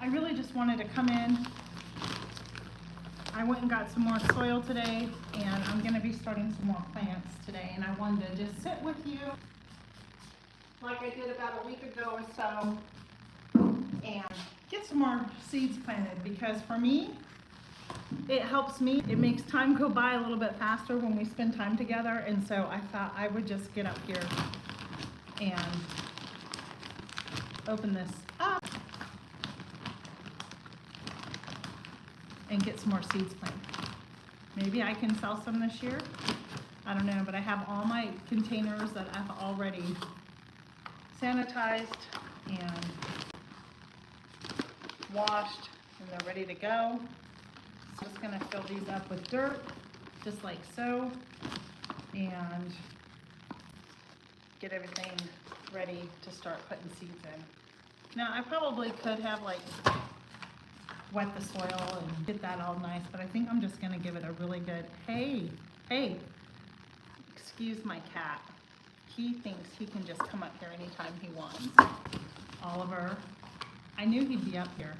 I really just wanted to come in. I went and got some more soil today, and I'm gonna be starting some more plants today, and I wanted to just sit with you like I did about a week ago or so and get some more seeds planted, because for me, it helps me. It makes time go by a little bit faster when we spend time together, and so I thought I would just get up here and open this up and get some more seeds planted. Maybe I can sell some this year. I don't know, but I have all my containers that I've already sanitized and washed, and they're ready to go. So I'm just gonna fill these up with dirt, just like so, and get everything ready to start putting seeds in. Now, I probably could have like wet the soil and get that all nice, but I think I'm just gonna give it a really good, hey, excuse my cat. He thinks he can just come up here anytime he wants. Oliver, I knew he'd be up here.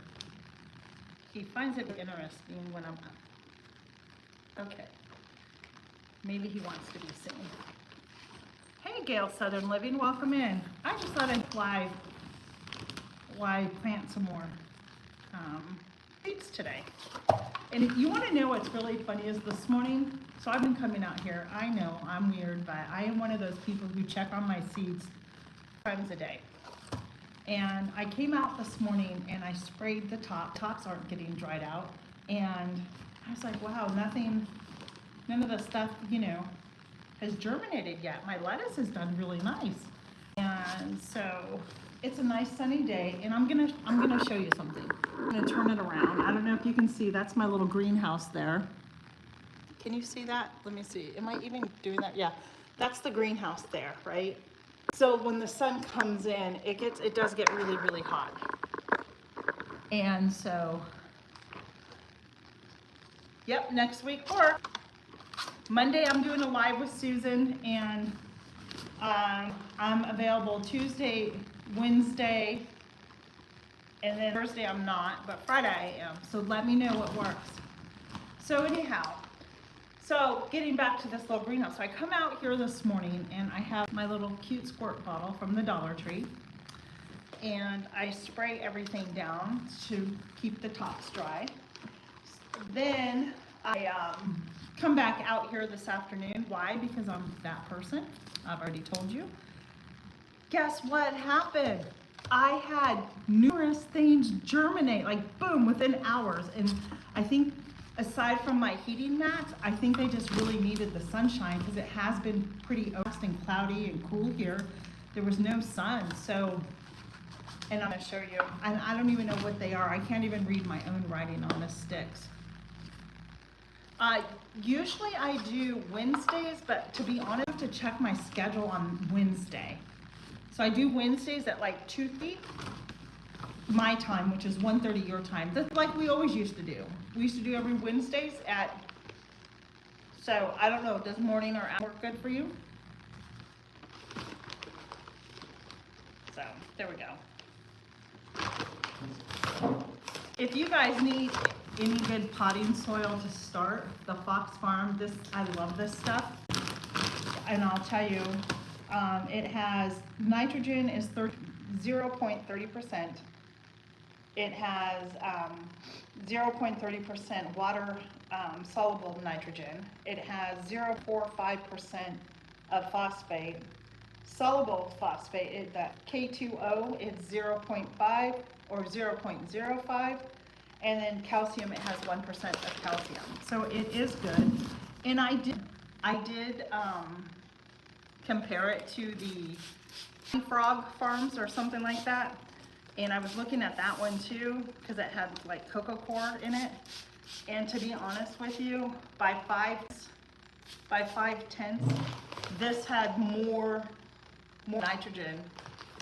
He finds it interesting when I'm up. Okay, maybe he wants to be seen. Hey Gail Southern Living, welcome in. I just thought I'd fly plant some more seeds today. And if you want to know what's really funny is this morning, so I've been coming out here. I know I'm weird, but I am one of those people who check on my seeds times a day. And I came out this morning and I sprayed the tops aren't getting dried out. And I was like, wow, none of the stuff, you know, has germinated yet. My lettuce has done really nice. And so it's a nice sunny day, and I'm gonna show you something. I'm gonna turn it around. I don't know if you can see, that's my little greenhouse there. Can you see that? Let me see. Am I even doing that? Yeah, that's the greenhouse there, right? So when the sun comes in, it does get really, really hot. And so, yep, next week work. Monday I'm doing a live with Susan, and I'm available Tuesday, Wednesday, and then Thursday I'm not, but Friday I am. So let me know what works. So anyhow, so getting back to this little greenhouse. So I come out here this morning and I have my little cute squirt bottle from the Dollar Tree, and I spray everything down to keep the tops dry. Then I come back out here this afternoon. Why? Because I'm that person. I've already told you. Guess what happened? I had numerous things germinate, like boom, within hours. And I think aside from my heating mats, I think they just really needed the sunshine, because it has been pretty overcast and cloudy and cool here. There was no sun. So, and I'm gonna show you, and I don't even know what they are. I can't even read my own writing on the sticks. Usually I do Wednesdays, but to be honest, I have to check my schedule on Wednesday. So I do Wednesdays at like 2:30 my time, which is 1:30 your time. That's like we always used to do. We used to do every Wednesdays at, so I don't know, does morning or afternoon work good for you? So there we go. If you guys need any good potting soil to start, the Fox Farm, I love this stuff. And I'll tell you, it has, nitrogen is 0.30%. It has 0.30% water soluble nitrogen. It has 0.45% of phosphate. Soluble phosphate, that K2O is 0.5 or 0.05. And then calcium, it has 1% of calcium. So it is good. And I did compare it to the frog farms or something like that. And I was looking at that one too, because it had like cocoa coir in it. And to be honest with you, by 5/10, this had more nitrogen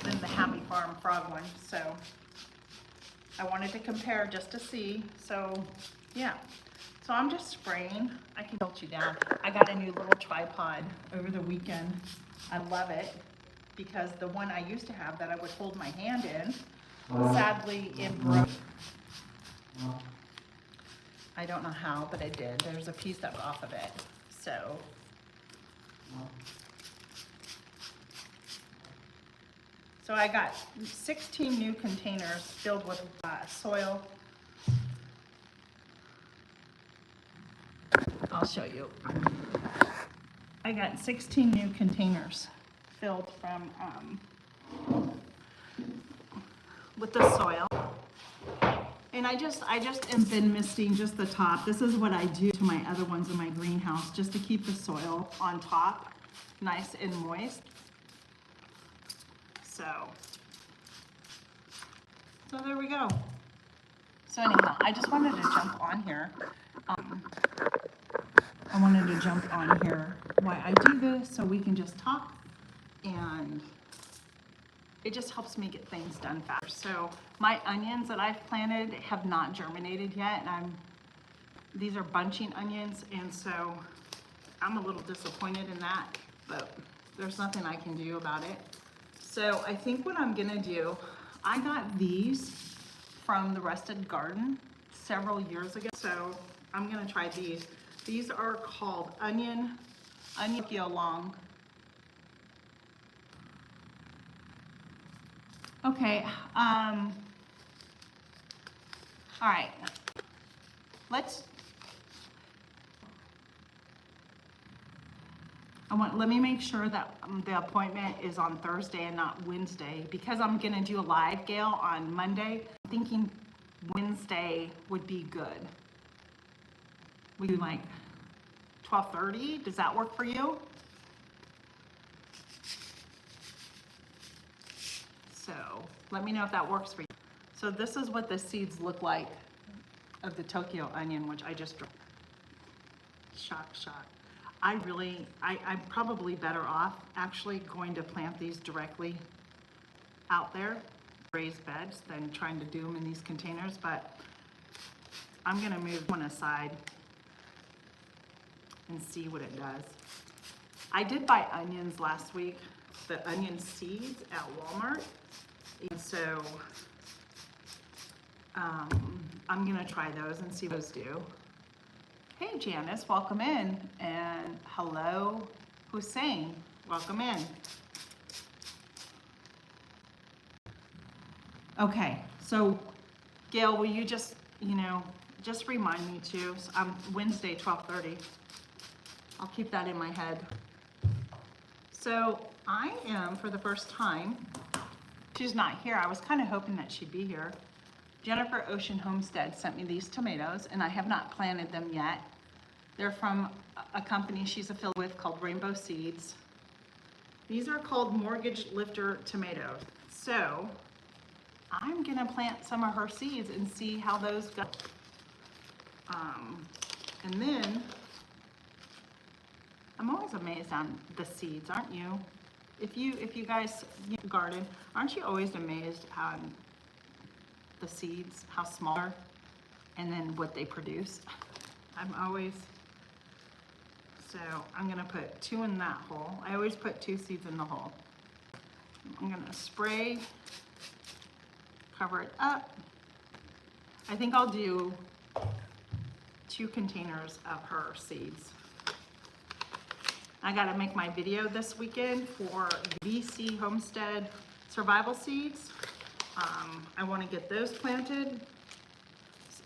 than the Happy Farm frog one. So I wanted to compare just to see. So yeah, so I'm just spraying. I can tilt you down. I got a new little tripod over the weekend. I love it, because the one I used to have that I would hold my hand in Sadly, it broke. I don't know how, but it did. There's a piece that was off of it. So I got 16 new containers filled with soil. I'll show you. I got 16 new containers filled from with the soil. And I just have been misting just the top. This is what I do to my other ones in my greenhouse, just to keep the soil on top nice and moist. So there we go. So anyhow, I just wanted to jump on here. I wanted to jump on here why I do this, so we can just talk, and it just helps me get things done faster. So my onions that I've planted have not germinated yet, and these are bunching onions, and so I'm a little disappointed in that, but there's nothing I can do about it. So I think what I'm gonna do, I got these from the Rusted Garden several years ago, so I'm gonna try these. These are called onion long. Okay, all right, let me make sure that the appointment is on Thursday and not Wednesday, because I'm gonna do a live, Gail, on Monday. I'm thinking Wednesday would be good. We do like 12:30, does that work for you? So let me know if that works for you. So this is what the seeds look like of the Tokyo onion, which I just shock. I'm probably better off actually going to plant these directly out there, raised beds, than trying to do them in these containers, but I'm gonna move one aside and see what it does. I did buy onions last week, the onion seeds at Walmart, and so I'm gonna try those and see what those do. Hey Janice, welcome in, and hello Hussein, welcome in. Okay, so Gail, will you just remind me to, Wednesday 12:30. I'll keep that in my head. So I am, for the first time, she's not here. I was kind of hoping that she'd be here. Jennifer Ocean Homestead sent me these tomatoes, and I have not planted them yet. They're from a company she's affiliated with called Rainbow Seeds. These are called Mortgage Lifter tomatoes. So I'm gonna plant some of her seeds and see how those go. And then I'm always amazed on the seeds, aren't you? If you guys garden, aren't you always amazed on the seeds, how small, and then what they produce? I'm always. So I'm gonna put 2 in that hole. I always put 2 seeds in the hole. I'm gonna spray, cover it up. I think I'll do 2 containers of her seeds. I gotta make my video this weekend for VC Homestead survival seeds. I wanna get those planted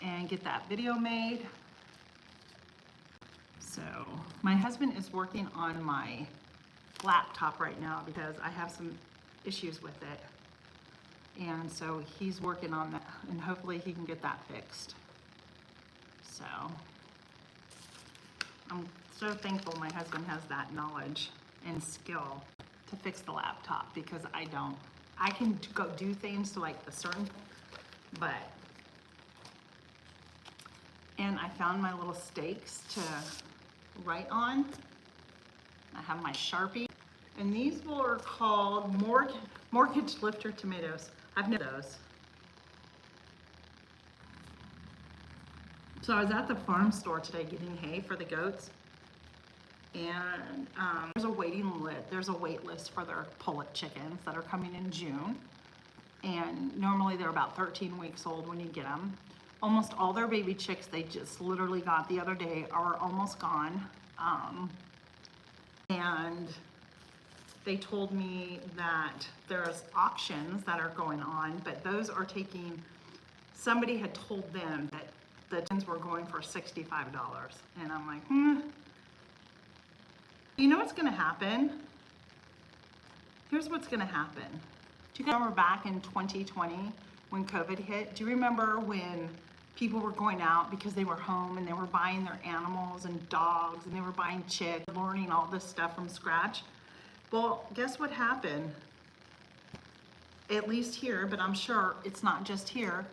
and get that video made. So my husband is working on my laptop right now because I have some issues with it. And so he's working on that, and hopefully he can get that fixed. So I'm so thankful my husband has that knowledge and skill to fix the laptop, because I don't. I can go do things to like a certain, but, and I found my little stakes to write on. I have my Sharpie, and these are called Mortgage Lifter tomatoes. I've never those. So I was at the farm store today getting hay for the goats, and there's a wait list for their pullet chickens that are coming in June. and normally they're about 13 weeks old when you get them. Almost all their baby chicks they just literally got the other day are almost gone. And they told me that there's auctions that are going on, but those are taking, somebody had told them that the tins were going for $65. And I'm like, You know what's gonna happen? Here's what's gonna happen. Do you guys remember back in 2020 when COVID hit? Do you remember when people were going out because they were home and they were buying their animals and dogs and they were buying chicks, learning all this stuff from scratch? Well, guess what happened? At least here, but I'm sure it's not just here.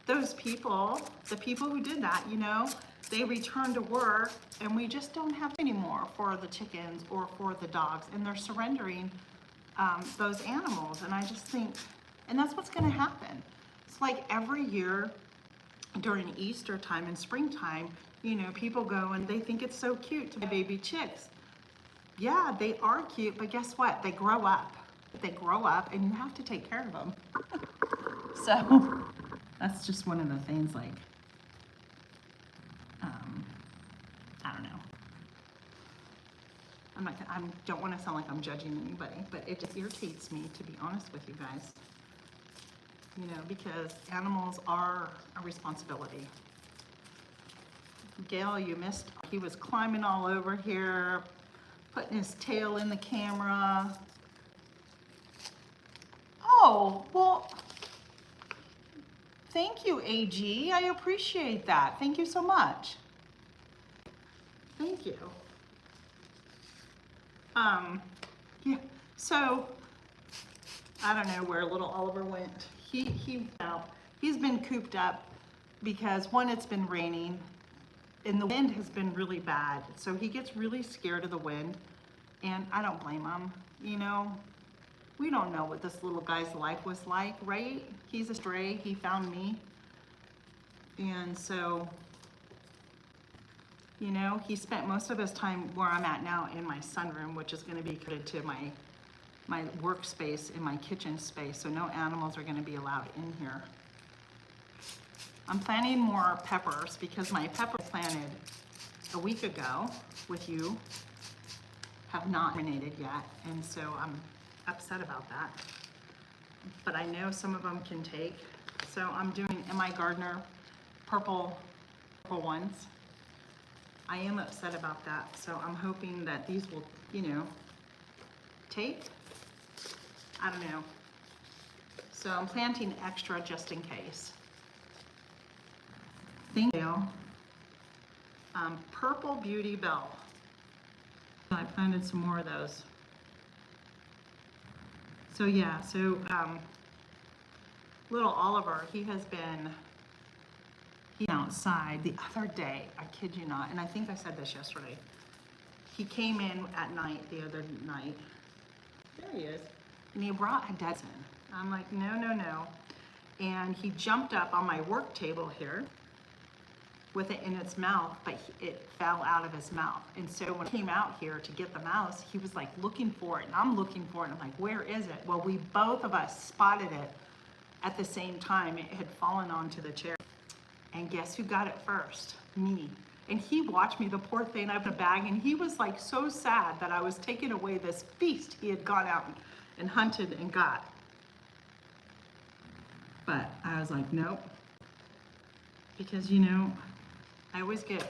Those people, the people who did that, you know, they returned to work and we just don't have anymore for the chickens or for the dogs, and they're surrendering those animals. And I just think, and that's what's gonna happen. It's like every year during Easter time and springtime, you know, people go and they think it's so cute to buy baby chicks. Yeah, they are cute, but guess what? They grow up. They grow up and you have to take care of them. So that's just one of the things, like, I don't know. I don't want to sound like I'm judging anybody, but it just irritates me, to be honest with you guys. You know, because animals are a responsibility. Gail, you missed, he was climbing all over here, putting his tail in the camera. Oh, well, thank you, AG. I appreciate that. Thank you so much. Thank you. Yeah, so I don't know where little Oliver went. He's been cooped up because, one, it's been raining and the wind has been really bad. So he gets really scared of the wind, and I don't blame him. You know, we don't know what this little guy's life was like, right? He's a stray, he found me. And so, you know, he spent most of his time where I'm at now in my sunroom, which is gonna be connected to my workspace in my kitchen space, so no animals are gonna be allowed in here. I'm planting more peppers because my pepper planted a week ago with you have not germinated yet, and so I'm upset about that. But I know some of them can take, so I'm doing MI Gardener purple ones. I am upset about that, so I'm hoping that these will, you know, take. I don't know. So I'm planting extra just in case. Thank you. Purple Beauty Bell. I planted some more of those. So yeah, little Oliver, he's outside the other day, I kid you not, and I think I said this yesterday. He came in at night, the other night. There he is. And he brought a dozen. I'm like, no, no, no. And he jumped up on my work table here with it in its mouth, but it fell out of his mouth. And so when I came out here to get the mouse, he was like looking for it, and I'm looking for it, and I'm like, where is it? Well, we both of us spotted it at the same time. It had fallen onto the chair. And guess who got it first? Me. And he watched me, the poor thing, I have a bag, and he was like so sad that I was taking away this feast he had gone out and hunted and got. But I was like, nope. Because, you know, I always get,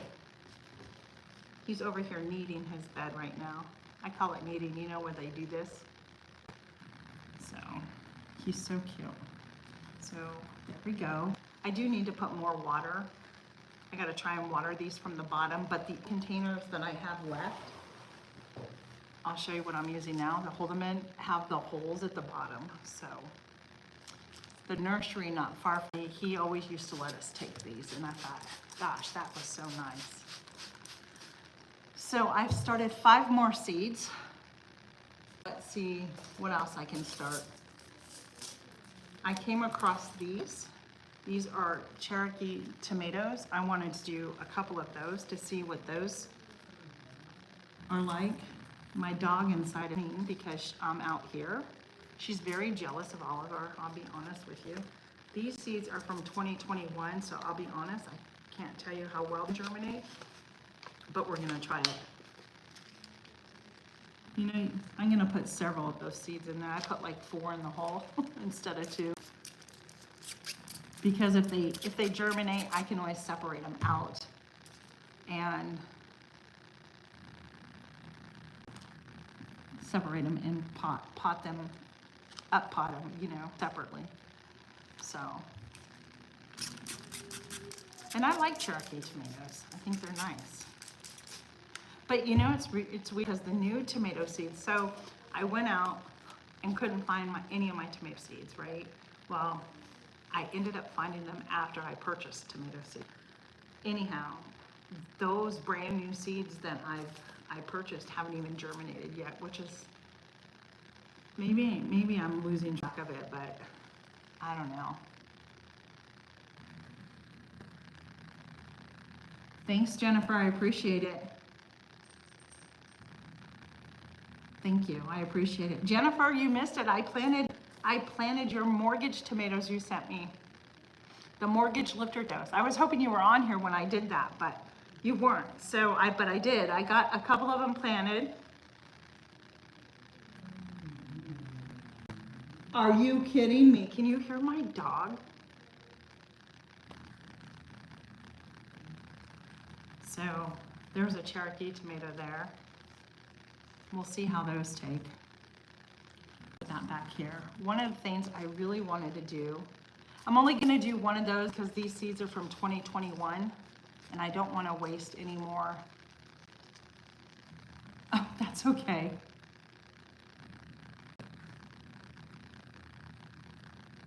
he's over here kneading his bed right now. I call it kneading, you know, where they do this. So, he's so cute. So, there we go. I do need to put more water. I gotta try and water these from the bottom, but the containers that I have left, I'll show you what I'm using now to hold them in, have the holes at the bottom. So the nursery not far from me, he always used to let us take these, and I thought, gosh, that was so nice. So I've started 5 more seeds. Let's see what else I can start. I came across these. These are Cherokee tomatoes. I wanted to do a couple of those to see what those are like. My dog inside of me, because I'm out here. She's very jealous of Oliver, I'll be honest with you. These seeds are from 2021, so I'll be honest, I can't tell you how well they germinate, but we're gonna try it. You know, I'm gonna put several of those seeds in there. I put like 4 in the hole instead of 2. Because if they germinate, I can always separate them out and separate them in pot them, you know, separately. So, and I like Cherokee tomatoes. I think they're nice. But you know, it's weird because the new tomato seeds, so I went out and couldn't find any of my tomato seeds, right? Well, I ended up finding them after I purchased tomato seeds. Anyhow, those brand new seeds that I purchased haven't even germinated yet, which is, maybe I'm losing track of it, but I don't know. Thanks, Jennifer, I appreciate it. Thank you, I appreciate it. Jennifer, you missed it. I planted your mortgage tomatoes you sent me. The mortgage lifter dose. I was hoping you were on here when I did that, but you weren't. So but I did. I got a couple of them planted. Are you kidding me? Can you hear my dog? So there's a Cherokee tomato there. We'll see how those take. Put that back here. One of the things I really wanted to do, I'm only gonna do one of those because these seeds are from 2021 and I don't wanna waste any more. Oh, that's okay.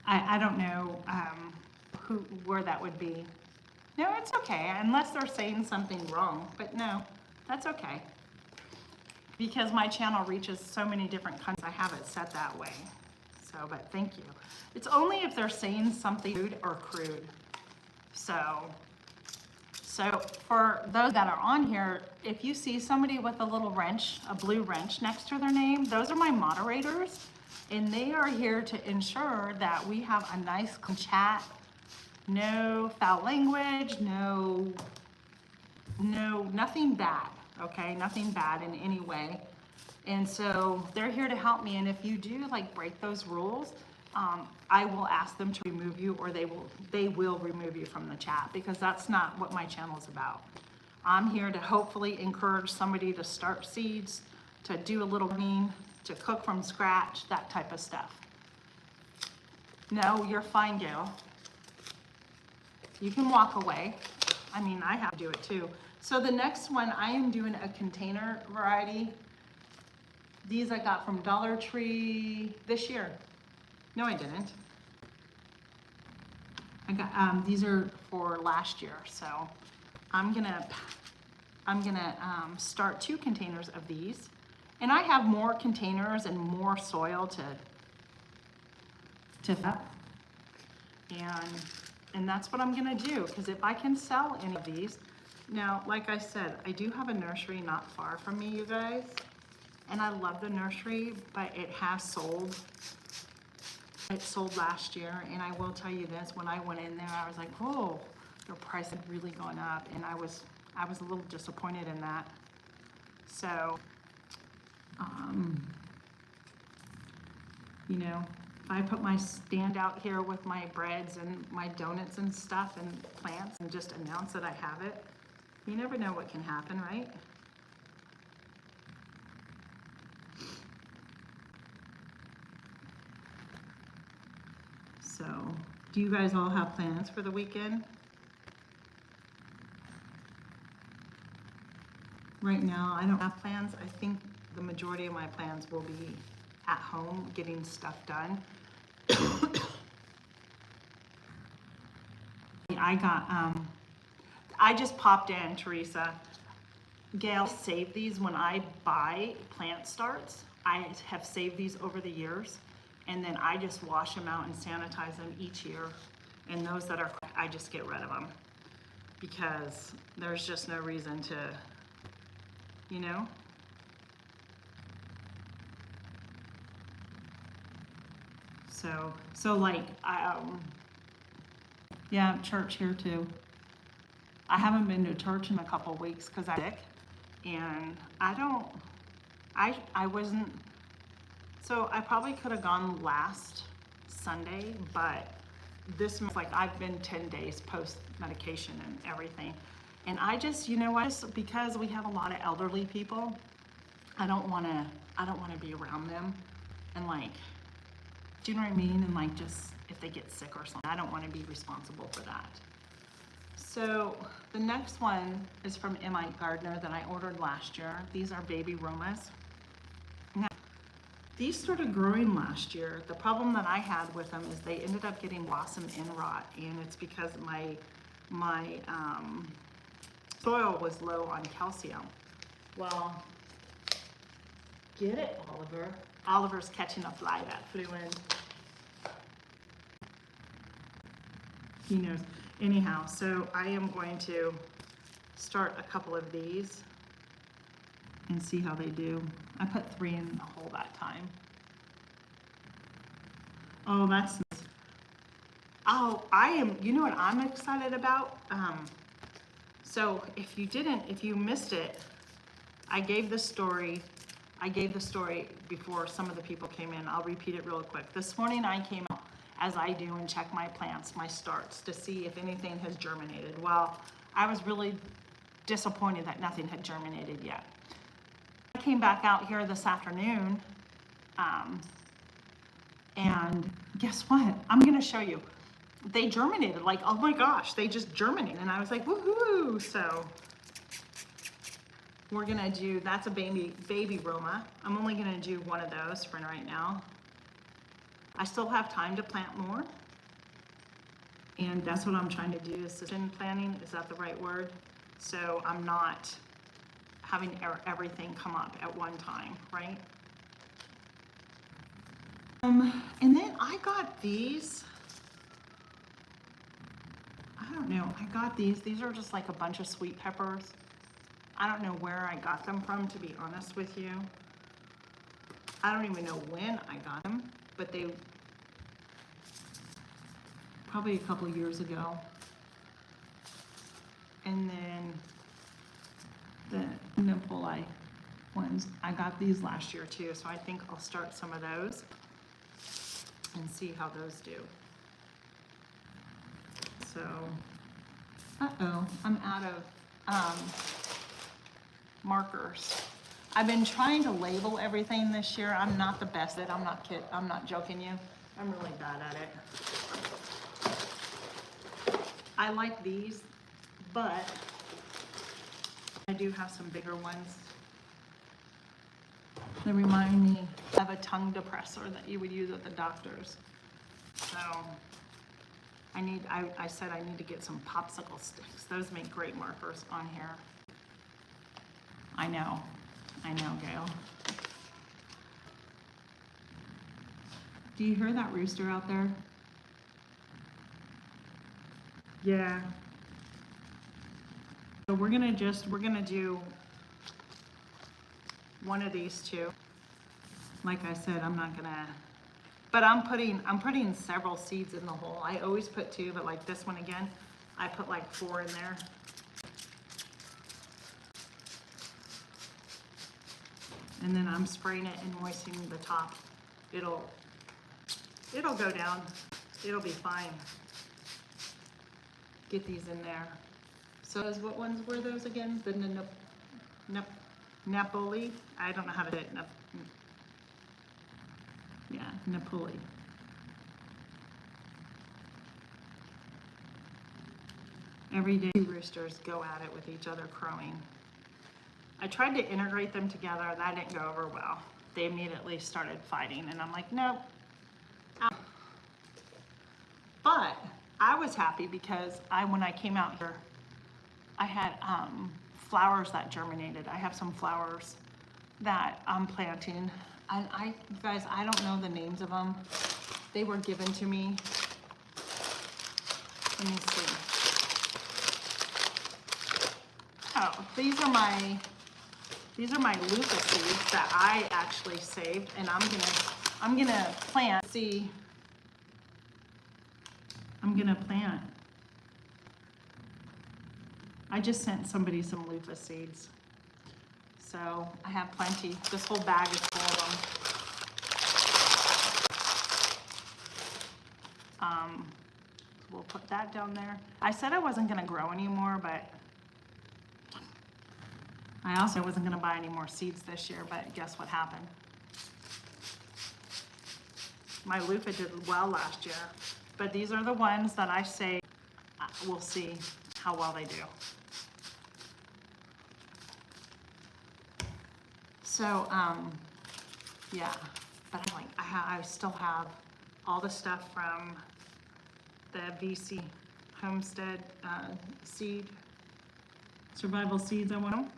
I don't know where that would be. No, it's okay, unless they're saying something wrong, but no, that's okay. Because my channel reaches so many different countries, I have it set that way. So, but thank you. It's only if they're saying something rude or crude. So for those that are on here, if you see somebody with a little wrench, a blue wrench next to their name, those are my moderators. And they are here to ensure that we have a nice chat, no foul language, nothing bad, okay? Nothing bad in any way. And so they're here to help me. And if you do like break those rules, I will ask them to remove you, or they will remove you from the chat, because that's not what my channel is about. I'm here to hopefully encourage somebody to start seeds, to do a little green, to cook from scratch, that type of stuff. No, you're fine, Gail. You can walk away. I mean, I have to do it too. So the next one, I am doing a container variety. These I got from Dollar Tree this year. No, I didn't. I got these are for last year, so I'm gonna start 2 containers of these, and I have more containers and more soil to fill. And that's what I'm gonna do, because if I can sell any of these. Now, like I said, I do have a nursery not far from me, you guys, and I love the nursery, but it has sold. It sold last year, and I will tell you this, when I went in there, I was like, oh, their price had really gone up, and I was a little disappointed in that. So, you know, if I put my stand out here with my breads and my donuts and stuff and plants and just announce that I have it, you never know what can happen, right? So, do you guys all have plans for the weekend? Right now, I don't have plans. I think the majority of my plans will be at home getting stuff done. I just popped in, Teresa. Gail saved these when I buy plant starts. I have saved these over the years, and then I just wash them out and sanitize them each year. And those that are, I just get rid of them, because there's just no reason to, you know? So like, yeah, church here too. I haven't been to church in a couple weeks because I'm sick, and I wasn't, so I probably could have gone last Sunday, but this month, like I've been 10 days post medication and everything. And I just, you know what, just because we have a lot of elderly people, I don't want to be around them and like, do you know what I mean? And like, just if they get sick or something, I don't want to be responsible for that. So the next one is from M.I. Gardner that I ordered last year. These are baby Romas. Now, these started growing last year. The problem that I had with them is they ended up getting blossom end rot, and it's because my soil was low on calcium. Well, get it, Oliver. Oliver's catching a fly that flew in. He knows. Anyhow, so I am going to start a couple of these and see how they do. I put 3 in the hole that time. Oh, that's nice. Oh, you know what I'm excited about? So if you missed it, I gave the story before some of the people came in. I'll repeat it real quick. This morning I came out, as I do, and check my plants, my starts, to see if anything has germinated. Well, I was really disappointed that nothing had germinated yet. I came back out here this afternoon, and guess what? I'm gonna show you. They germinated, like, oh my gosh, they just germinated. And I was like, woohoo! So we're gonna do, that's a baby Roma. I'm only gonna do one of those for right now. I still have time to plant more. And that's what I'm trying to do, is succession planning. Is that the right word? So I'm not having everything come up at one time, right? And then I got these. I don't know, I got these. These are just like a bunch of sweet peppers. I don't know where I got them from, to be honest with you. I don't even know when I got them, but they, probably a couple of years ago. And then the Napoli ones, I got these last year too, so I think I'll start some of those and see how those do. So, I'm out of markers. I've been trying to label everything this year. I'm not the best at it. I'm not joking you. I'm really bad at it. I like these, but I do have some bigger ones. They remind me of a tongue depressor that you would use at the doctor's. So I said I need to get some popsicle sticks. Those make great markers on here. I know, Gail. Do you hear that rooster out there? Yeah. So we're gonna do one of these two. Like I said, I'm not gonna, but I'm putting several seeds in the hole. I always put 2, but like this one again, I put like 4 in there. And then I'm spraying it and moistening the top. It'll go down. It'll be fine. Get these in there. So what ones were those again? The Napoli? I don't know how to say it. Yeah, Napoli. Every day roosters go at it with each other crowing. I tried to integrate them together. That didn't go over well. They immediately started fighting, and I'm like, nope. But I was happy because when I came out here, I had flowers that germinated. I have some flowers that I'm planting. And you guys, I don't know the names of them. They were given to me. Let me see. Oh, these are my Luca seeds that I actually saved, and I'm gonna plant. See, I'm gonna plant. I just sent somebody some loofah seeds. So I have plenty. This whole bag is full of them. We'll put that down there. I said I wasn't gonna grow anymore, but I also wasn't gonna buy any more seeds this year, but guess what happened? My loofah did well last year, but these are the ones that I say we'll see how well they do. So, yeah, but I still have all the stuff from the VC Homestead seed, survival seeds. I want them.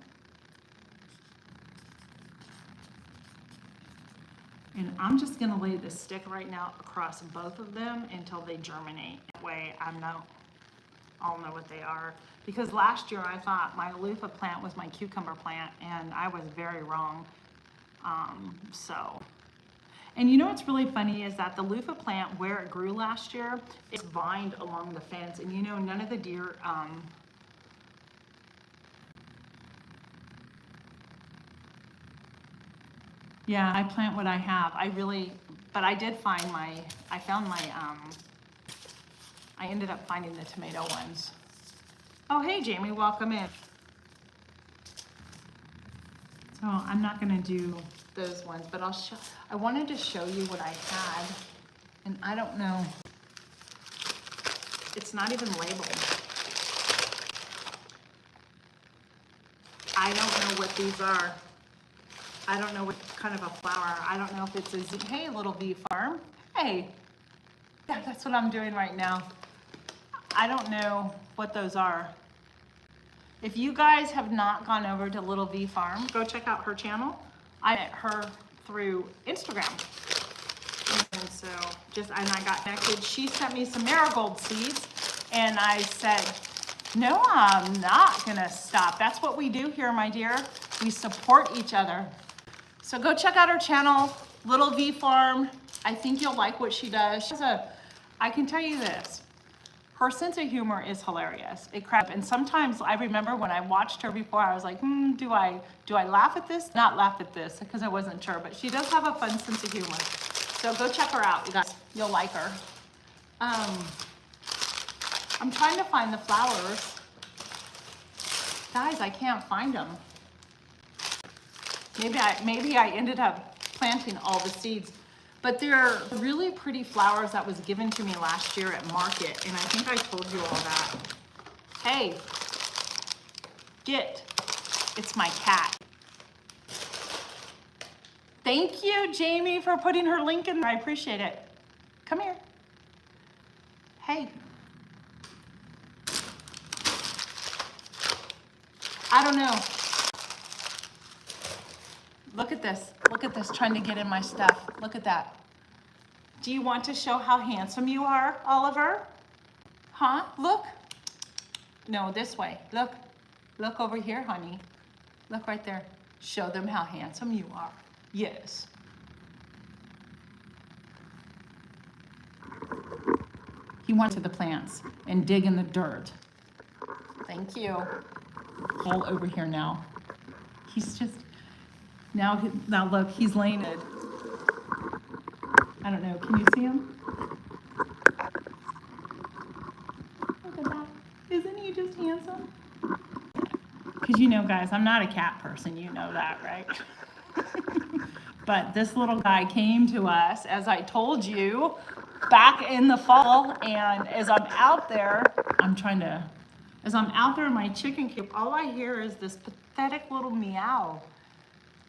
And I'm just gonna lay this stick right now across both of them until they germinate. That way I'll know what they are. Because last year I thought my loofah plant was my cucumber plant, and I was very wrong. And you know what's really funny is that the loofah plant, where it grew last year, it's vined along the fence, and you know, none of the deer, yeah, I plant what I have. But I did find I ended up finding the tomato ones. Oh, hey, Jamie, welcome in. So I'm not gonna do those ones, but I wanted to show you what I had, and I don't know, it's not even labeled. I don't know what these are. I don't know what kind of a flower. I don't know if it's hey, little V farm. Hey, yeah, that's what I'm doing right now. I don't know what those are. If you guys have not gone over to Little V Farm, go check out her channel. I met her through Instagram. And so and I got connected. She sent me some marigold seeds, and I said, no, I'm not gonna stop. That's what we do here, my dear. We support each other. So go check out her channel, Little V Farm. I think you'll like what she does. I can tell you this, her sense of humor is hilarious. It cracks. And sometimes I remember when I watched her before, I was like, do I laugh at this? Not laugh at this, because I wasn't sure, but she does have a fun sense of humor. So go check her out, you guys. You'll like her. I'm trying to find the flowers. Guys, I can't find them. Maybe I ended up planting all the seeds, but they're really pretty flowers that was given to me last year at market, and I think I told you all that. Hey, it's my cat. Thank you, Jamie, for putting her link in there. I appreciate it. Come here. Hey. I don't know. Look at this, trying to get in my stuff. Look at that. Do you want to show how handsome you are, Oliver? Huh? Look. No, this way. Look over here, honey. Look right there. Show them how handsome you are. Yes. He went to the plants and dig in the dirt. Thank you. All over here now. He's just, now look, he's laying it. I don't know, can you see him? Look at that. Isn't he just handsome? Because you know, guys, I'm not a cat person, you know that, right? But this little guy came to us, as I told you, back in the fall, and as I'm out there in my chicken coop, all I hear is this pathetic little meow.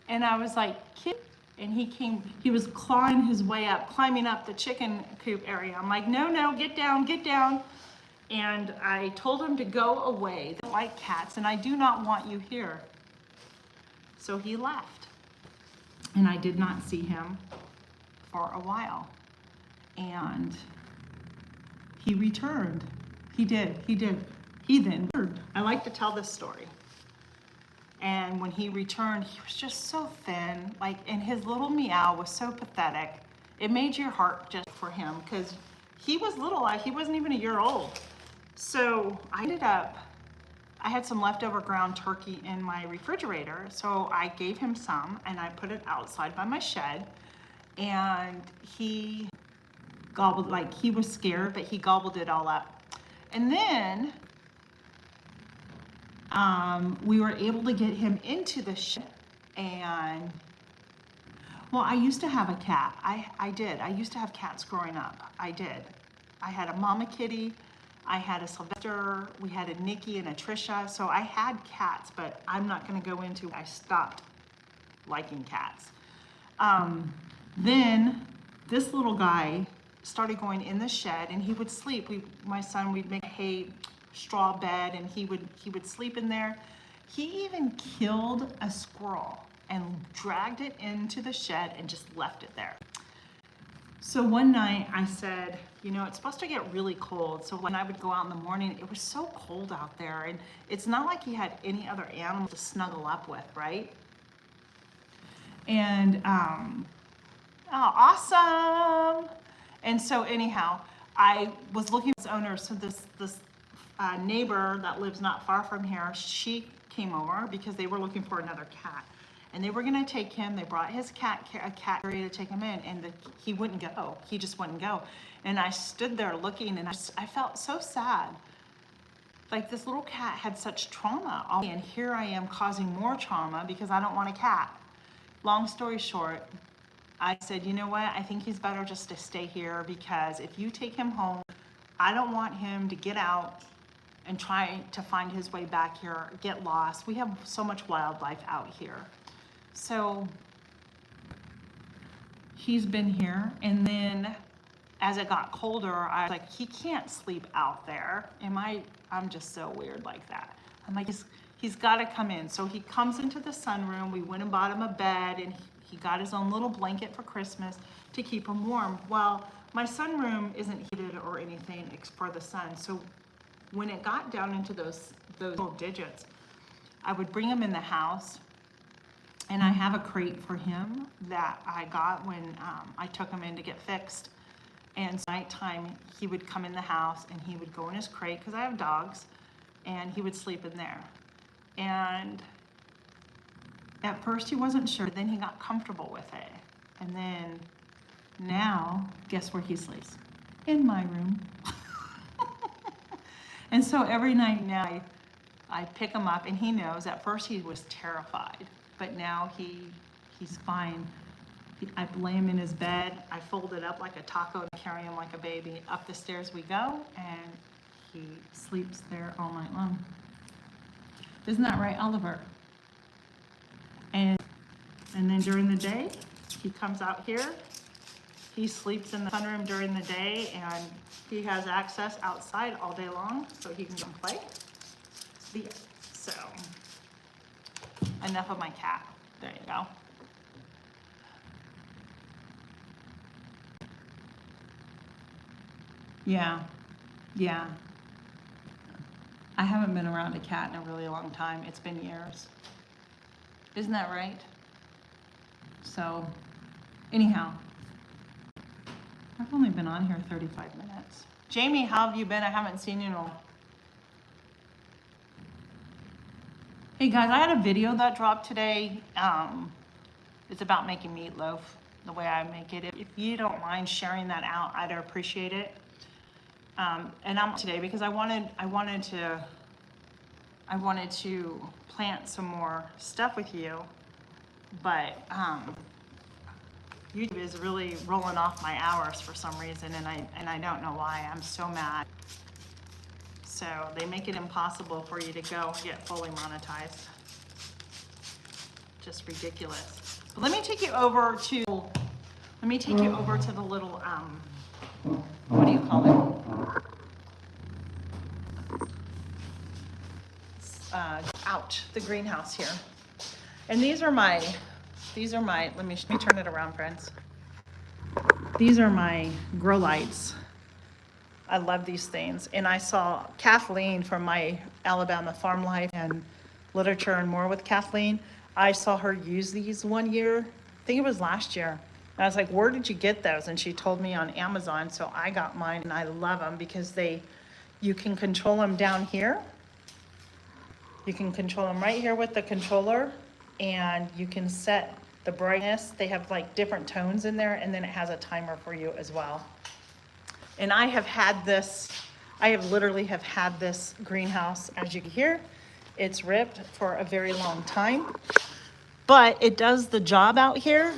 And I was like, kid, and he was clawing his way up, climbing up the chicken coop area. I'm like, no, get down. And I told him to go away. They don't like cats, and I do not want you here. So he left. And I did not see him for a while. And he returned. He did. He then, I like to tell this story. And when he returned, he was just so thin, and his little meow was so pathetic. It made your heart just for him, because he was little, he wasn't even a year old. So I had some leftover ground turkey in my refrigerator. So I gave him some and I put it outside by my shed, and he gobbled, like he was scared, but he gobbled it all up. And then we were able to get him into the shed. And well, I used to have a cat. I did. I used to have cats growing up. I did. I had a mama kitty. I had a Sylvester. We had a Nikki and a Trisha. So I had cats, but I'm not going to go into. I stopped liking cats. Then this little guy started going in the shed, and he would sleep. My son, we'd make a hay straw bed, and he would sleep in there. He even killed a squirrel and dragged it into the shed and just left it there. So one night I said, you know, it's supposed to get really cold. So when I would go out in the morning, it was so cold out there, and it's not like he had any other animal to snuggle up with, right? And oh, awesome. And so anyhow, I was looking for this owner. So this neighbor that lives not far from here, she came over because they were looking for another cat, and they were going to take him. They brought his cat carrier to take him in, and he wouldn't go. He just wouldn't go. And I stood there looking, and I felt so sad. Like this little cat had such trauma, and here I am causing more trauma because I don't want a cat. Long story short, I said, you know what? I think he's better just to stay here, because if you take him home, I don't want him to get out and try to find his way back here, get lost. We have so much wildlife out here. So he's been here, and then as it got colder, I was like, he can't sleep out there. I'm just so weird like that. I'm like, he's got to come in. So he comes into the sunroom. We went and bought him a bed, and he got his own little blanket for Christmas to keep him warm. Well, my sunroom isn't heated or anything for the sun. So when it got down into those little digits, I would bring him in the house, and I have a crate for him that I got when I took him in to get fixed. And so nighttime, he would come in the house, and he would go in his crate, because I have dogs, and he would sleep in there. And at first he wasn't sure, then he got comfortable with it. And then now, guess where he sleeps? In my room. And so every night now I pick him up, and he knows. At first he was terrified, but now he's fine. I lay him in his bed, I fold it up like a taco and carry him like a baby. Up the stairs we go, and he sleeps there all night long. Isn't that right, Oliver? And then during the day, he comes out here. He sleeps in the sunroom during the day, and he has access outside all day long, so he can come play. So, enough of my cat. There you go. Yeah. I haven't been around a cat in a really long time. It's been years. Isn't that right? So, anyhow, I've only been on here 35 minutes. Jamie, how have you been? I haven't seen you in a while. Hey guys, I had a video that dropped today. It's about making meatloaf, the way I make it. If you don't mind sharing that out, I'd appreciate it. And I'm today because I wanted to plant some more stuff with you, but YouTube is really rolling off my hours for some reason, and I don't know why. I'm so mad. So they make it impossible for you to go get fully monetized. Just ridiculous. But let me take you over to the little what do you call it? Out the greenhouse here. And these are my, let me turn it around, friends. These are my grow lights. I love these things. And I saw Kathleen from my Alabama Farm Life and Literature and More with Kathleen. I saw her use these one year. I think it was last year. And I was like, where did you get those? And she told me on Amazon, so I got mine, and I love them because you can control them down here. You can control them right here with the controller, and you can set the brightness. They have like different tones in there, and then it has a timer for you as well. And I literally have had this greenhouse, as you can hear. It's ripped for a very long time, but it does the job out here.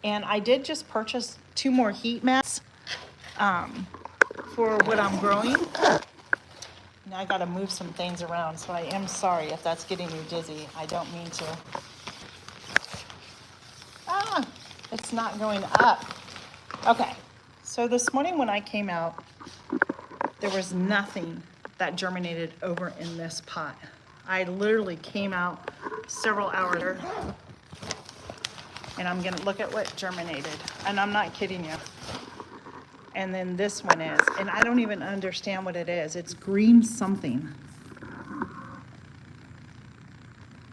And I did just purchase 2 more heat mats for what I'm growing. Now I gotta move some things around, so I am sorry if that's getting you dizzy. I don't mean to. It's not going up. Okay, so this morning when I came out, there was nothing that germinated over in this pot. I literally came out several hours later, and I'm gonna look at what germinated, and I'm not kidding you. And then this one is, and I don't even understand what it is. It's green something.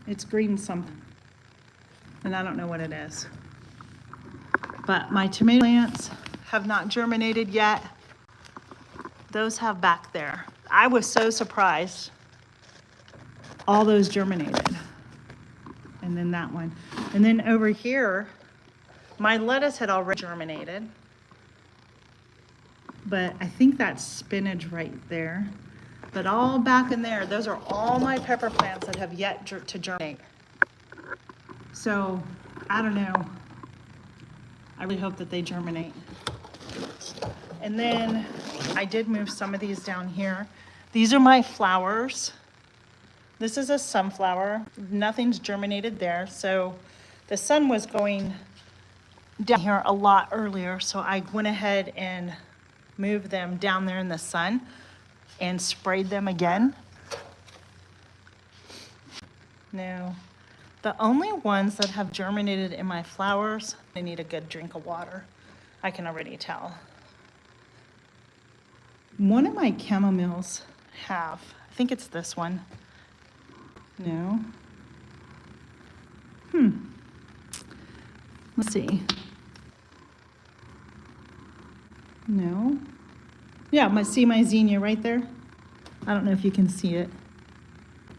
It's green something, and I don't know what it is. But my tomato plants have not germinated yet. Those have back there. I was so surprised. All those germinated. And then that one. And then over here, my lettuce had already germinated. But I think that's spinach right there. But all back in there, those are all my pepper plants that have yet to germinate. So, I don't know. I really hope that they germinate. And then I did move some of these down here. These are my flowers. This is a sunflower. Nothing's germinated there. So the sun was going down here a lot earlier. So I went ahead and moved them down there in the sun and sprayed them again. No. The only ones that have germinated in my flowers, they need a good drink of water. I can already tell. One of my chamomiles have, I think it's this one. No. Let's see. No. Yeah, see my zinnia right there? I don't know if you can see it.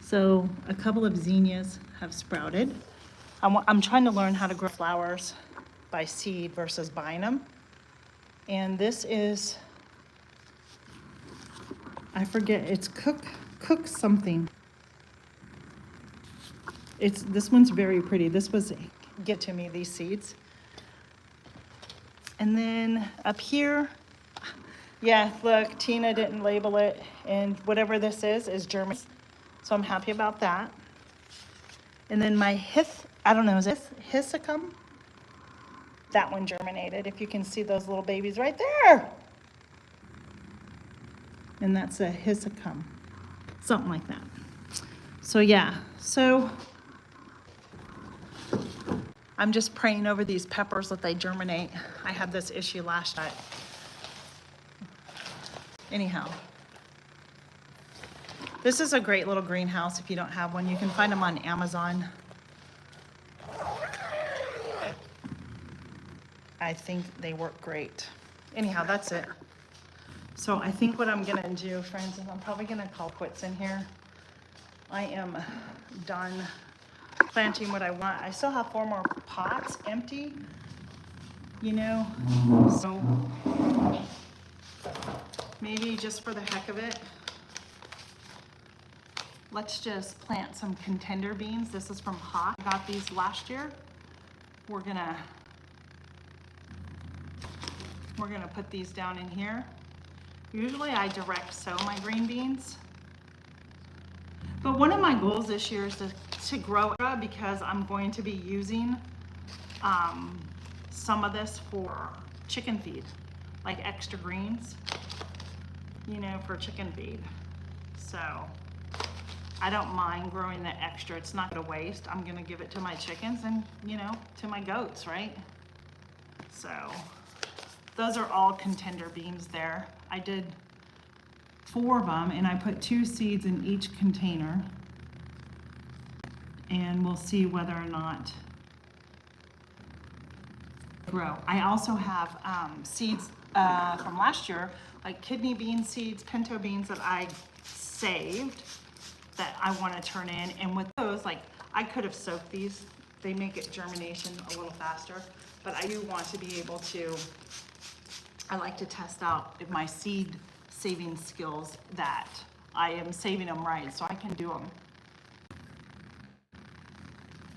So a couple of zinnias have sprouted. I'm trying to learn how to grow flowers by seed versus buying them. And this is, I forget, it's cook something. This one's very pretty. This was get to me, these seeds. And then up here, yeah, look, Tina didn't label it, and whatever this is German. So I'm happy about that. And then my I don't know, is it Hyssicum? That one germinated, if you can see those little babies right there. And that's a Hyssicum, something like that. So yeah, so I'm just praying over these peppers that they germinate. I had this issue last night. Anyhow, this is a great little greenhouse if you don't have one. You can find them on Amazon. I think they work great. Anyhow, that's it. So I think what I'm gonna do, friends, is I'm probably gonna call quits in here. I am done planting what I want. I still have 4 more pots empty, you know, so maybe just for the heck of it, let's just plant some contender beans. This is from Hot. I got these last year. We're gonna put these down in here. Usually I direct sow my green beans. But one of my goals this year is to grow it because I'm going to be using some of this for chicken feed, like extra greens, you know, for chicken feed. So I don't mind growing the extra. It's not gonna waste. I'm gonna give it to my chickens and, you know, to my goats, right? So those are all contender beans there. I did 4 of them and I put 2 seeds in each container, and we'll see whether or not grow. I also have seeds from last year, like kidney bean seeds, pinto beans that I saved that I want to turn in. And with those, like I could have soaked these. They make it germination a little faster, but I do want to be able to, I like to test out if my seed saving skills that I am saving them right so I can do them.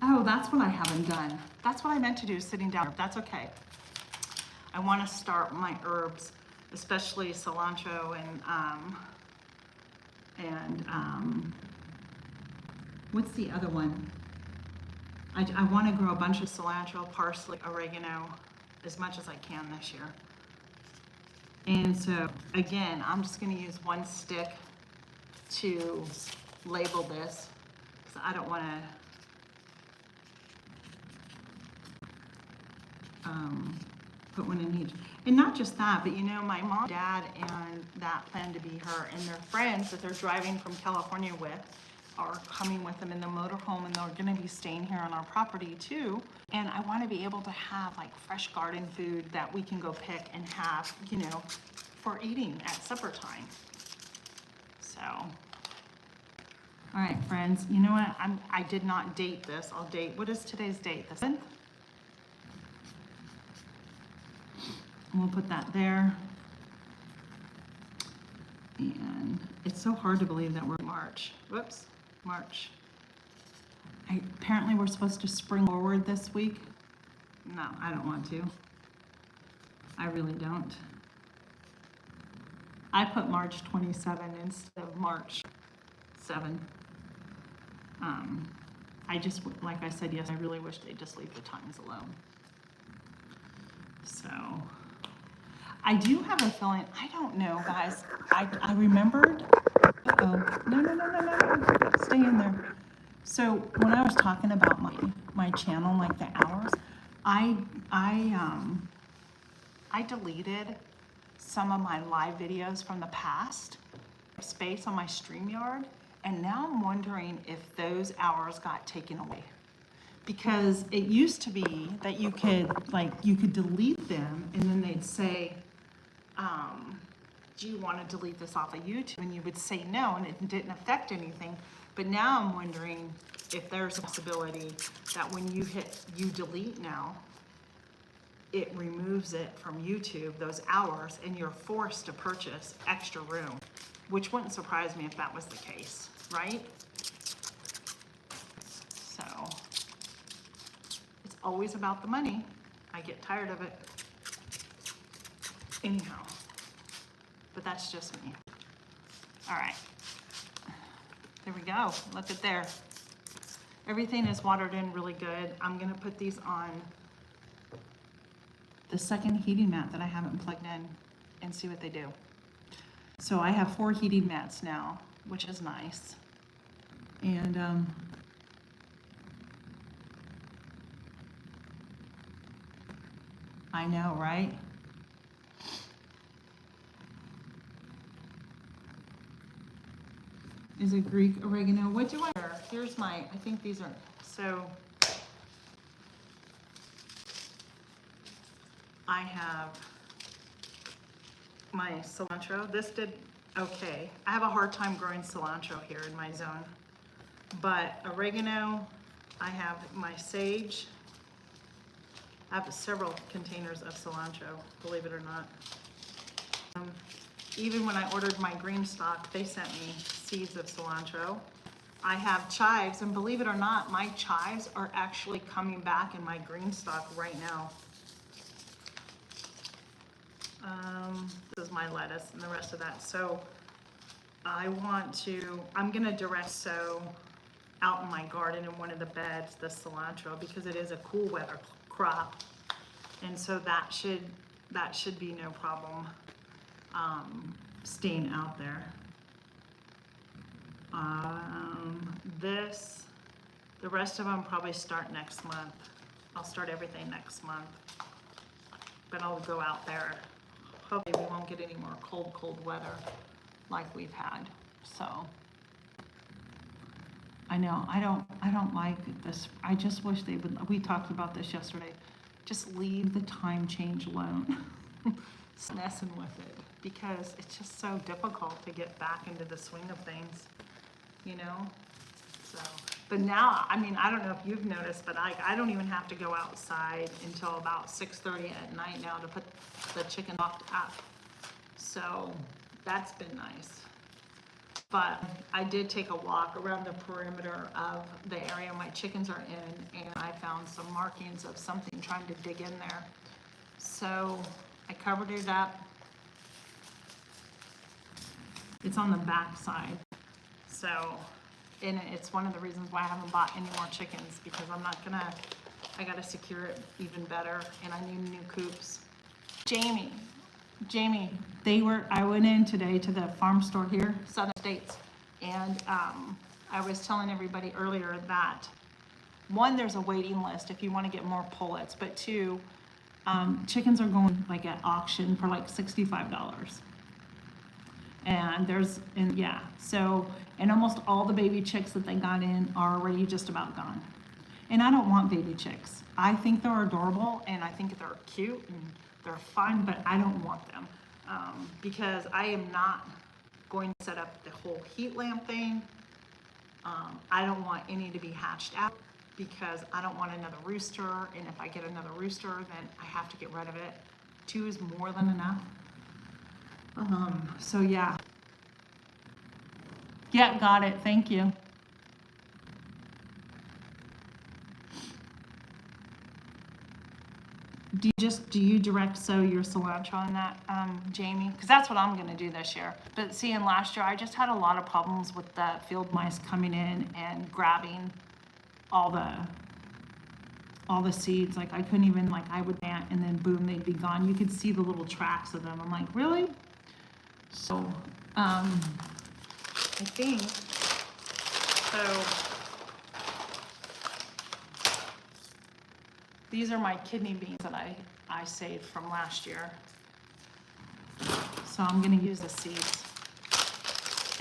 Oh, that's what I haven't done. That's what I meant to do, sitting down. That's okay. I want to start my herbs, especially cilantro and what's the other one? I want to grow a bunch of cilantro, parsley, oregano, as much as I can this year. And so again, I'm just going to use one stick to label this because I don't want to put one in each. And not just that, but you know, my mom, dad, and that plan to be her, and their friends that they're driving from California with are coming with them in the motorhome, and they're going to be staying here on our property too. And I want to be able to have like fresh garden food that we can go pick and have, you know, for eating at supper time. So, all right, friends, you know what? I did not date this. I'll date, what is today's date? The 7th? We'll put that there. And it's so hard to believe that we're in March. Whoops, March. Apparently we're supposed to spring forward this week. No, I don't want to. I really don't. I put March 27 instead of March 7. I just, like I said, yes, I really wish they'd just leave the times alone. So, I do have a feeling, I don't know, guys. I remembered, no, stay in there. So when I was talking about my channel, like the hours, I deleted some of my live videos from the past, space on my StreamYard, and now I'm wondering if those hours got taken away. Because it used to be that you could delete them and then they'd say, do you want to delete this off of YouTube? And you would say no, and it didn't affect anything. But now I'm wondering if there's a possibility that when you hit delete now, it removes it from YouTube, those hours, and you're forced to purchase extra room, which wouldn't surprise me if that was the case, right? So, it's always about the money. I get tired of it. Anyhow, but that's just me. All right, there we go. Look at there. Everything is watered in really good. I'm gonna put these on the second heating mat that I haven't plugged in and see what they do. So I have 4 heating mats now, which is nice. And I know, right? Is it Greek oregano? What do I wear? Here's my, I think these are, so I have my cilantro. This did okay. I have a hard time growing cilantro here in my zone. But oregano, I have my sage. I have several containers of cilantro, believe it or not. Even when I ordered my green stock, they sent me seeds of cilantro. I have chives, and believe it or not, my chives are actually coming back in my green stock right now. This is my lettuce and the rest of that. So I'm gonna direct sow out in my garden in one of the beds, the cilantro, because it is a cool weather crop. And so that should be no problem staying out there. The rest of them probably start next month. I'll start everything next month, but I'll go out there. Hopefully we won't get any more cold weather like we've had. So I know I don't like this. I just wish they would. We talked about this yesterday. just leave the time change alone. Stop messing with it, because it's just so difficult to get back into the swing of things, you know? So, but now, I mean, I don't know if you've noticed, but I don't even have to go outside until about 6:30 at night now to put the chicken locked up. So that's been nice. But I did take a walk around the perimeter of the area my chickens are in, and I found some markings of something trying to dig in there. So I covered it up. It's on the back side. So, and it's one of the reasons why I haven't bought any more chickens, because I gotta secure it even better, and I need new coops. Jamie, I went in today to the farm store here, Southern States, and I was telling everybody earlier that, one, there's a waiting list if you want to get more pullets, but two, chickens are going like at auction for like $65. And almost all the baby chicks that they got in are already just about gone. And I don't want baby chicks. I think they're adorable, and I think they're cute, and they're fun, but I don't want them. Because I am not going to set up the whole heat lamp thing. I don't want any to be hatched out, because I don't want another rooster, and if I get another rooster, then I have to get rid of it. 2 is more than enough. So yeah. Yeah, got it, thank you. Do you direct sow your cilantro in that, Jamie? Because that's what I'm gonna do this year. But seeing last year, I just had a lot of problems with the field mice coming in and grabbing all the seeds. Like I couldn't even, like I would plant and then boom, they'd be gone. You could see the little tracks of them. I'm like, really? So, I think, so these are my kidney beans that I saved from last year. So I'm gonna use the seeds.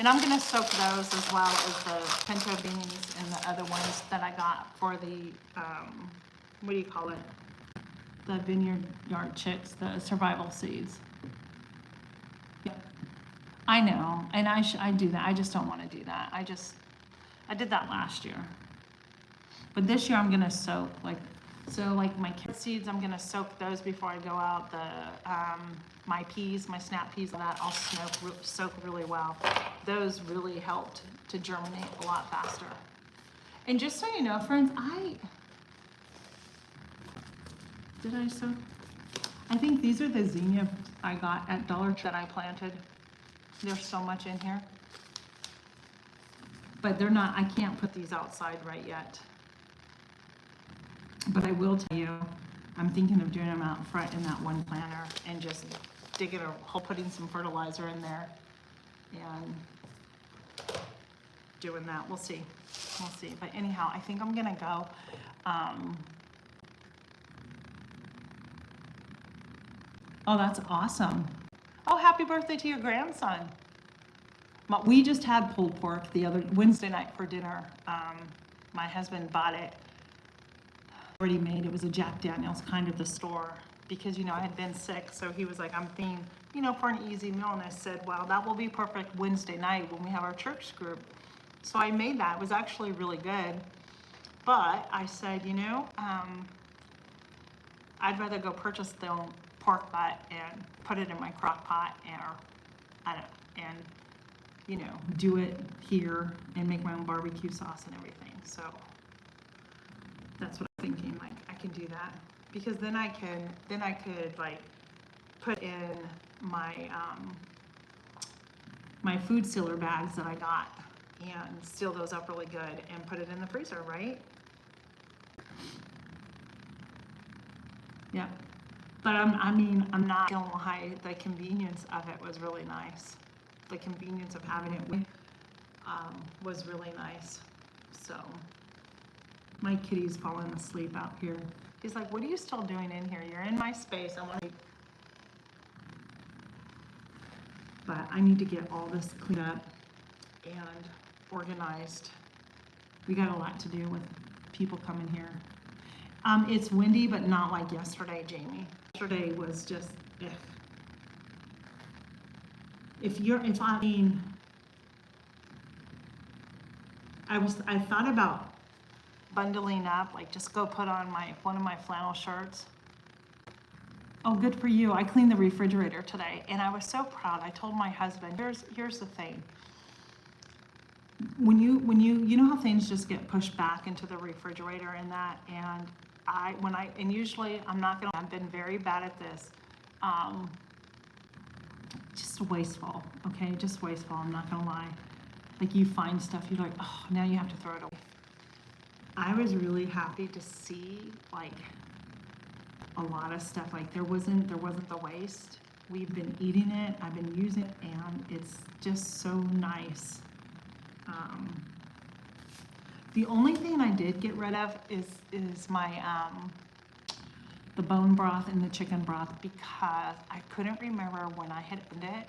And I'm gonna soak those as well as the pinto beans and the other ones that I got for the, what do you call it? The vineyard yard chicks, the survival seeds. Yep. I know, and I do that. I just don't wanna do that. I did that last year. But this year I'm gonna soak, like my carrot seeds, I'm gonna soak those before I go out. My peas, my snap peas, that I'll soak really well. Those really helped to germinate a lot faster. And just so you know, friends, did I soak? I think these are the zinnia I got at Dollar Tree that I planted. There's so much in here. But they're not, I can't put these outside right yet. But I will tell you, I'm thinking of doing them out front in that one planter and just digging a hole, putting some fertilizer in there and doing that. We'll see. We'll see. But anyhow, I think I'm gonna go. Oh, that's awesome. Oh, happy birthday to your grandson. We just had pulled pork the other Wednesday night for dinner. My husband bought it already made. It was a Jack Daniels kind of the store, because I had been sick, so he was like, I'm thinking, for an easy meal, and I said, well, that will be perfect Wednesday night when we have our church group. So I made that. It was actually really good, but I said, I'd rather go purchase the pork butt and put it in my crock pot and do it here and make my own barbecue sauce and everything. So that's what I'm thinking, like I can do that, because then I could like put in my my food sealer bags that I got and seal those up really good and put it in the freezer, right? Yeah. But I'm not gonna lie, the convenience of it was really nice. The convenience of having it was really nice. So my kitty's falling asleep out here. He's like, what are you still doing in here? You're in my space. I want to. But I need to get all this cleaned up and organized. We got a lot to do with people coming here. It's windy, but not like yesterday, Jamie. Yesterday was just, ugh. I mean, I thought about bundling up, like just go put on one of my flannel shirts. Oh, good for you. I cleaned the refrigerator today and I was so proud. I told my husband, here's the thing. When you know how things just get pushed back into the refrigerator and that, and usually I've been very bad at this. Just wasteful, okay? Just wasteful, I'm not gonna lie. Like you find stuff, you're like, oh, now you have to throw it away. I was really happy to see like a lot of stuff, like there wasn't the waste. We've been eating it, I've been using it, and it's just so nice. The only thing I did get rid of is my the bone broth and the chicken broth, because I couldn't remember when I had opened it,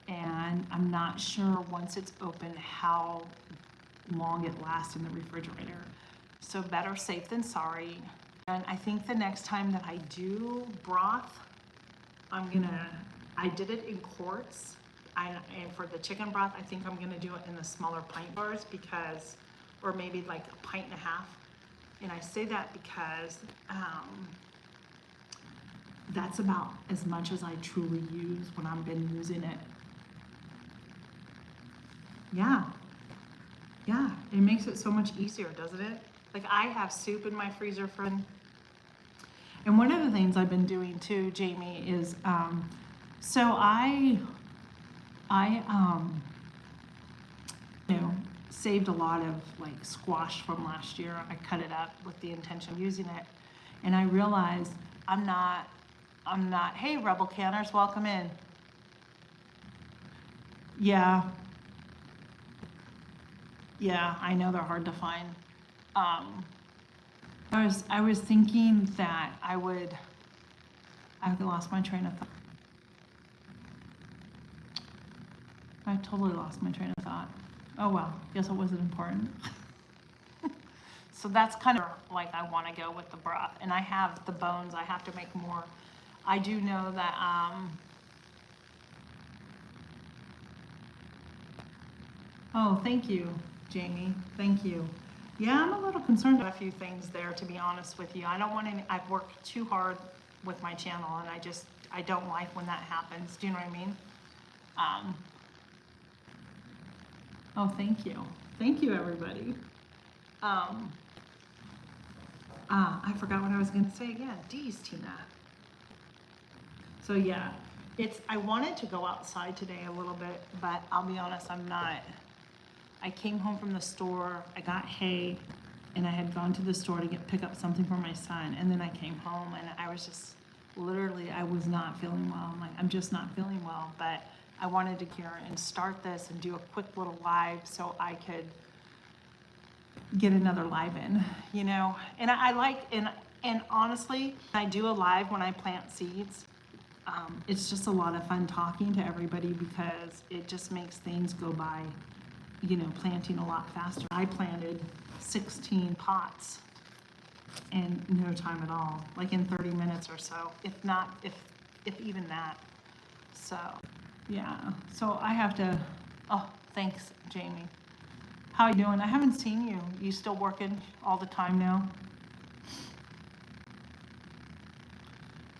and I'm not sure once it's open how long it lasts in the refrigerator. So better safe than sorry. And I think the next time that I do broth, I did it in quarts. And for the chicken broth, I think I'm gonna do it in the smaller pint bars, because, or maybe like a pint and a half. And I say that because that's about as much as I truly use when I've been using it. Yeah, it makes it so much easier, doesn't it? Like I have soup in my freezer and one of the things I've been doing too, Jamie, is so I saved a lot of like squash from last year. I cut it up with the intention of using it, and I realized I'm not, hey Rebel Canners, welcome in. Yeah, I know they're hard to find. I was thinking that I lost my train of thought. I totally lost my train of thought. Oh well, guess it wasn't important. So that's kind of like I want to go with the broth, and I have the bones. I have to make more. I do know that oh, thank you, Jamie. Thank you. Yeah, I'm a little concerned about a few things there, to be honest with you. I don't want any, I've worked too hard with my channel, and I don't like when that happens. Do you know what I mean? Oh, thank you. Thank you, everybody. I forgot what I was going to say again. Geez, Tina. So yeah, I wanted to go outside today a little bit, but I'll be honest, I'm not. I came home from the store, I got hay, and I had gone to the store to pick up something for my son, and then I came home and I was just, literally, I was not feeling well. I'm like, I'm just not feeling well, but I wanted to hear and start this and do a quick little live so I could get another live in, you know? And I like, and honestly, I do a live when I plant seeds. It's just a lot of fun talking to everybody, because it just makes things go by, you know, planting a lot faster. I planted 16 pots in no time at all, like in 30 minutes or so, if even that. So yeah, so I have to, oh, thanks, Jamie. How are you doing? I haven't seen you. You still working all the time now?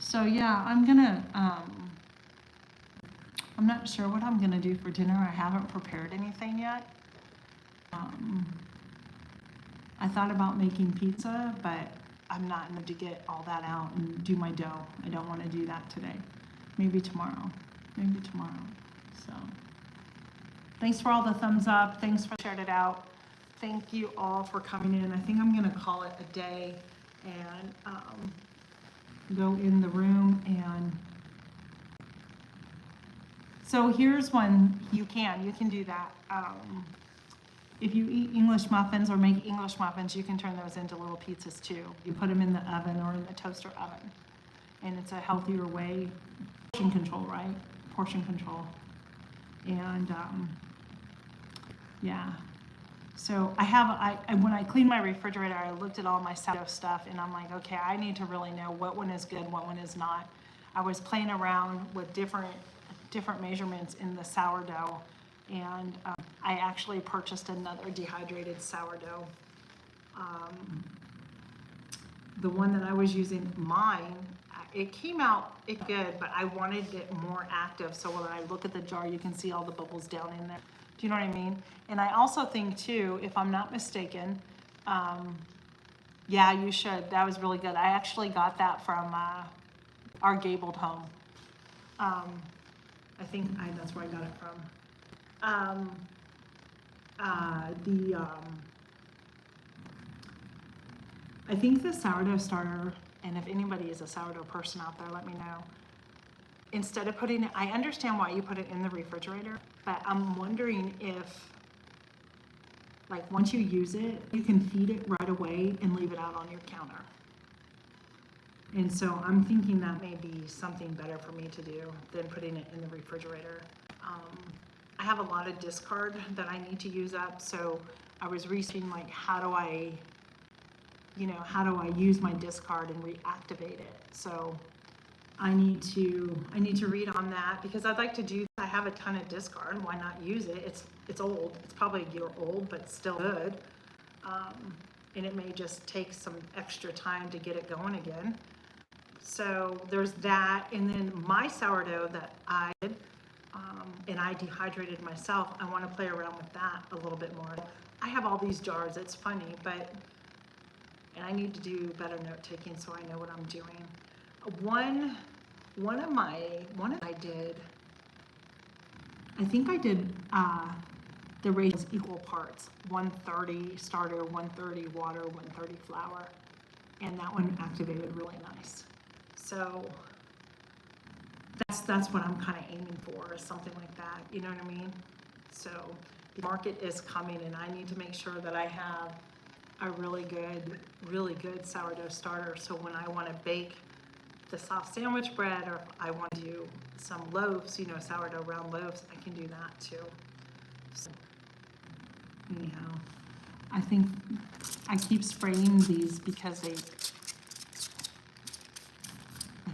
So yeah, I'm not sure what I'm gonna do for dinner. I haven't prepared anything yet. I thought about making pizza, but I'm not in the mood to get all that out and do my dough. I don't want to do that today. Maybe tomorrow. So thanks for all the thumbs up. Thanks for sharing it out. Thank you all for coming in. I think I'm gonna call it a day and go in the room. And so here's one. You can do that. If you eat English muffins or make English muffins, you can turn those into little pizzas too. You put them in the oven or in the toaster oven, and it's a healthier way. Portion control, right? Portion control. And yeah, So when I cleaned my refrigerator, I looked at all my sourdough stuff and I'm like, okay, I need to really know what one is good, what one is not. I was playing around with different measurements in the sourdough, and I actually purchased another dehydrated sourdough. The one that I was using, mine, it came out good, but I wanted it more active. So when I look at the jar, you can see all the bubbles down in there. Do you know what I mean? And I also think too, if I'm not mistaken, yeah, you should. That was really good. I actually got that from our gabled home. I think that's where I got it from. I think the sourdough starter, and if anybody is a sourdough person out there, let me know. Instead of putting it, I understand why you put it in the refrigerator, but I'm wondering if, like, once you use it, you can feed it right away and leave it out on your counter. And so I'm thinking that may be something better for me to do than putting it in the refrigerator. I have a lot of discard that I need to use up, so I was researching, like, how do I use my discard and reactivate it? So I need to read on that, because I'd like to do, I have a ton of discard, why not use it? It's old, it's probably a year old, but still good. And it may just take some extra time to get it going again. So there's that, and then my sourdough that I did, and I dehydrated myself, I want to play around with that a little bit more. I have all these jars, it's funny, and I need to do better note taking so I know what I'm doing. I did the ratios equal parts, 130 starter, 130 water, 130 flour, and that one activated really nice. So that's what I'm kind of aiming for, is something like that, you know what I mean? So the market is coming, and I need to make sure that I have a really good sourdough starter, so when I want to bake the soft sandwich bread, or if I want to do some loaves, sourdough round loaves, I can do that too. So anyhow, I think I keep spraying these because I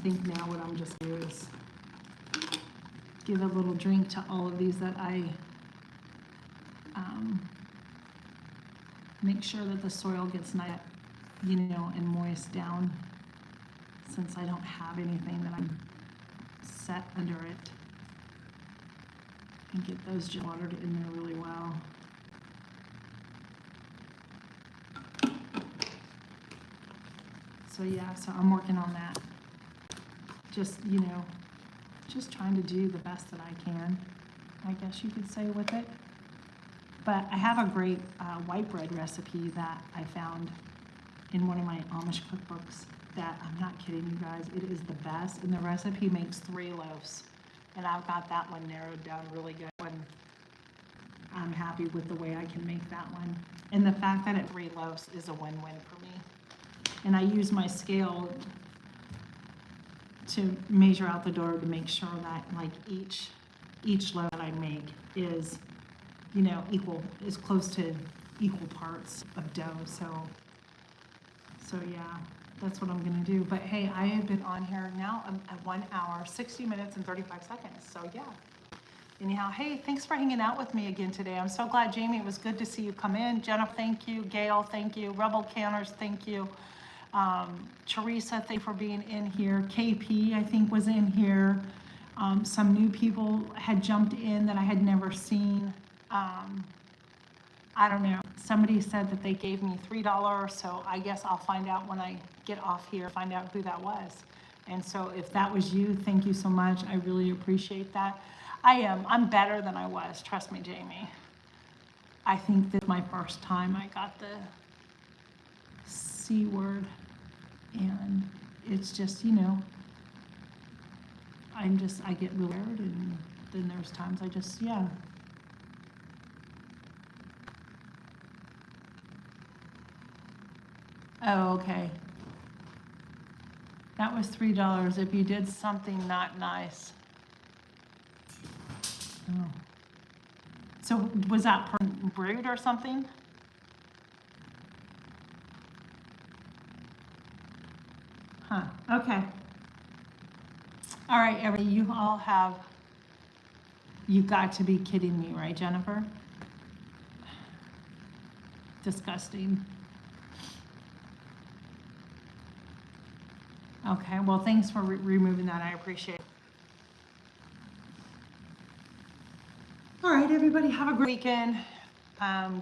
think now what I'm just doing is give a little drink to all of these that I make sure that the soil gets nice, and moist down, since I don't have anything that I'm set under it, and get those watered in there really well. So yeah, so I'm working on that. Just trying to do the best that I can, I guess you could say, with it. But I have a great white bread recipe that I found in one of my Amish cookbooks that, I'm not kidding you guys, it is the best. And the recipe makes 3 loaves. And I've got that one narrowed down really good. And I'm happy with the way I can make that one. And the fact that it's 3 loaves is a win-win for me. And I use my scale to measure out the dough to make sure that, like, each loaf that I make is, equal, is close to equal parts of dough. So yeah, that's what I'm gonna do. But hey, I have been on here now at 1 hour, 60 minutes and 35 seconds. So yeah. Anyhow, hey, thanks for hanging out with me again today. I'm so glad, Jamie, it was good to see you come in. Jenna, thank you. Gail, thank you. Rebel Canners, thank you. Teresa, thank you for being in here. KP, I think, was in here. Some new people had jumped in that I had never seen. I don't know. Somebody said that they gave me $3, so I guess I'll find out when I get off here, find out who that was. And so if that was you, thank you so much. I really appreciate that. I'm better than I was, trust me, Jamie. I think this is my first time I got the C word, and it's just, I get really weird, and then there's times I just, yeah. Oh, okay. That was $3 if you did something not nice. Oh. So was that brewed or something? Huh, okay. All right, everybody, you got to be kidding me, right, Jennifer? Disgusting. Okay, well, thanks for removing that, I appreciate it. All right, everybody, have a great weekend.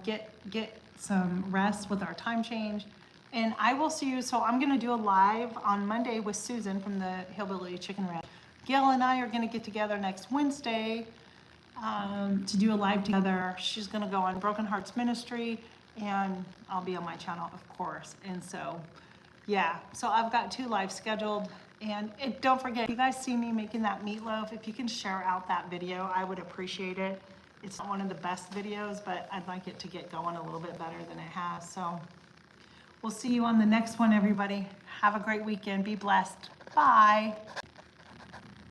Get some rest with our time change. And I will see you, so I'm gonna do a live on Monday with Susan from the Hillbilly Chicken Ranch. Gail and I are gonna get together next Wednesday to do a live together. She's gonna go on Broken Hearts Ministry, and I'll be on my channel, of course. And so, yeah, so I've got 2 live scheduled. And don't forget, if you guys see me making that meatloaf, if you can share out that video, I would appreciate it. It's not one of the best videos, but I'd like it to get going a little bit better than it has. So we'll see you on the next one, everybody. Have a great weekend. Be blessed. Bye.